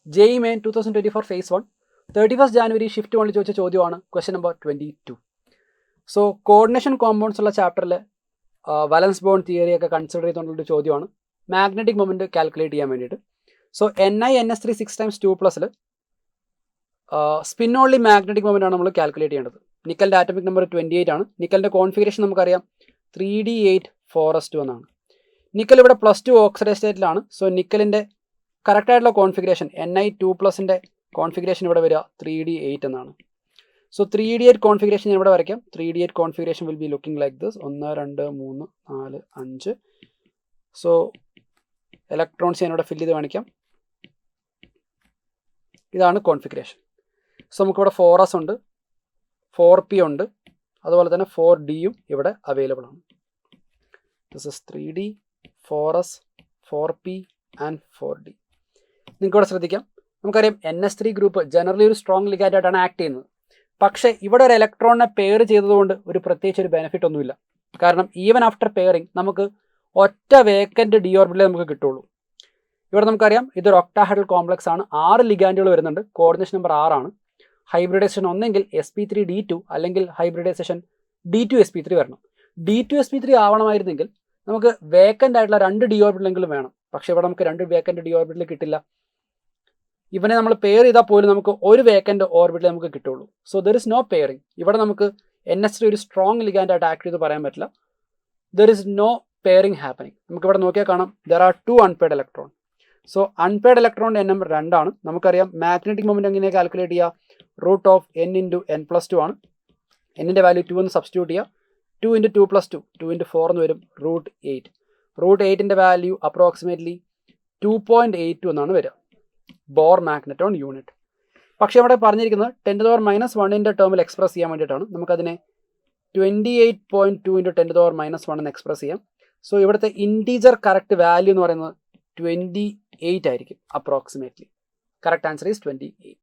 JEE Main 2024 Phase 1 31st January shift 1 ചോദിച്ച ചോദ്യമാണ് question number 22. So coordination compounds ഉള്ള ചാപ്റ്ററിൽ വാലൻസ് ബോണ്ട് തിയറി ഒക്കെ കൺസിഡർ ചെയ്തുകൊണ്ടുള്ളൊരു ചോദ്യമാണ് മാഗ്നറ്റിക് മൊമെൻറ്റ് കാൽക്കുലേറ്റ് ചെയ്യാൻ വേണ്ടിയിട്ട്. So NiNS3 6 × 2+ spin only magnetic moment ആണ് നമ്മൾ കാൽക്കുലേറ്റ് ചെയ്യേണ്ടത്. നിക്കലിൻ്റെ ആറ്റമിക് നമ്പർ 28 ആണ്. നിക്കലിൻ്റെ കോൺഫിഗറേഷൻ നമുക്കറിയാം 3d8 4s2 എന്നാണ്. നിക്കൽ ഇവിടെ +2 ഓക്സിഡൈസ് സ്റ്റേറ്റിലാണ്. സോ നിക്കലിൻ്റെ കറക്റ്റായിട്ടുള്ള കോൺഫിഗറേഷൻ Ni2+ൻ്റെ കോൺഫിഗറേഷൻ ഇവിടെ വരിക 3d8 എന്നാണ്. സോ 3d8 കോൺഫിഗറേഷൻ ഞാൻ ഇവിടെ വരയ്ക്കാം. 3d8 configuration will be looking like this. 1 2 3 4 5. So electrons ഞാൻ ഇവിടെ ഫില്ല് ചെയ്ത് കാണിക്കാം. ഇതാണ് കോൺഫിഗറേഷൻ. സോ നമുക്കിവിടെ 4s ഉണ്ട്, 4p ഉണ്ട്, അതുപോലെ തന്നെ 4dയും ഇവിടെ അവൈലബിൾ ആണ്. This is 3d 4s 4p and 4d. നിങ്ങൾക്കിവിടെ ശ്രദ്ധിക്കാം, നമുക്കറിയാം NS3 ഗ്രൂപ്പ് ജനറലി ഒരു സ്ട്രോങ് ലിഗാൻഡ് ആയിട്ടാണ് ആക്ട് ചെയ്യുന്നത്. പക്ഷേ ഇവിടെ ഒരു ഇലക്ട്രോണിനെ പെയർ ചെയ്തതുകൊണ്ട് പ്രത്യേകിച്ച് ഒരു ബെനിഫിറ്റ് ഒന്നുമില്ല. കാരണം ഈവൻ ആഫ്റ്റർ പെയറിങ് നമുക്ക് ഒറ്റ വേക്കൻറ്റ് ഡി ഓർബിറ്റലേ നമുക്ക് കിട്ടുള്ളൂ. ഇവിടെ നമുക്കറിയാം ഇതൊരു ഒക്ടാഹെഡ്രൽ കോംപ്ലക്സ് ആണ്. 6 ലിഗാൻഡുകൾ വരുന്നുണ്ട്. കോർഡിനേഷൻ നമ്പർ 6 ആണ്. ഹൈബ്രിഡൈസേഷൻ ഒന്നെങ്കിൽ sp3d2 അല്ലെങ്കിൽ ഹൈബ്രിഡൈസേഷൻ d2sp3 വരണം. d2sp3 ആവണമായിരുന്നെങ്കിൽ നമുക്ക് വേക്കൻ്റ് ആയിട്ടുള്ള 2 ഡി ഓർബിറ്റലെങ്കിലും വേണം. പക്ഷേ ഇവിടെ നമുക്ക് 2 വേക്കൻ്റ് ഡി ഓർബിറ്റൽ കിട്ടില്ല. ഇവനെ നമ്മൾ പെയർ ചെയ്താൽ പോലും നമുക്ക് ഒരു വേക്കൻ്റ് ഓർബിറ്റൽ നമുക്ക് കിട്ടുള്ളൂ. So there is no pairing. ഇവിടെ നമുക്ക് NS3 ഒരു സ്ട്രോങ് ലിഗാൻഡ് ആയിട്ട് ആക്ട് ചെയ്ത് പറയാൻ പറ്റില്ല. There is no pairing happening. നമുക്കിവിടെ നോക്കിയാൽ കാണാം there are 2 unpaired electron. So unpaired ഇലക്ട്രോണിൻ്റെ എണ്ണം 2 ആണ്. നമുക്കറിയാം മാഗ്നറ്റിക് മൊമെൻറ്റ് എങ്ങനെ കാൽക്കുലേറ്റ് ചെയ്യുക? √n × n+2 ആണ്. എന്നിൻ്റെ വാല്യൂ 2 എന്ന് സബ്സ്റ്റിറ്റ്യൂട്ട് ചെയ്യുക. 2 × 2 + 2 2 × 4 എന്ന് വരും √8. √8ൻ്റെ വാല്യൂ അപ്രോക്സിമേറ്റ്ലി 2.82 എന്നാണ് വരിക. Bohr magneton unit. പക്ഷേ അവിടെ പറഞ്ഞിരിക്കുന്നത് 10⁻⁻1ൻ്റെ ടേമിൽ എക്സ്പ്രസ് ചെയ്യാൻ വേണ്ടിയിട്ടാണ്. നമുക്കതിനെ 28.2 × 10⁻⁻1 എന്ന് എക്സ്പ്രസ് ചെയ്യാം. സോ ഇവിടുത്തെ ഇൻറ്റീജർ കറക്റ്റ് വാല്യൂ എന്ന് പറയുന്നത് 28 ആയിരിക്കും അപ്രോക്സിമേറ്റ്ലി. Correct answer is 28.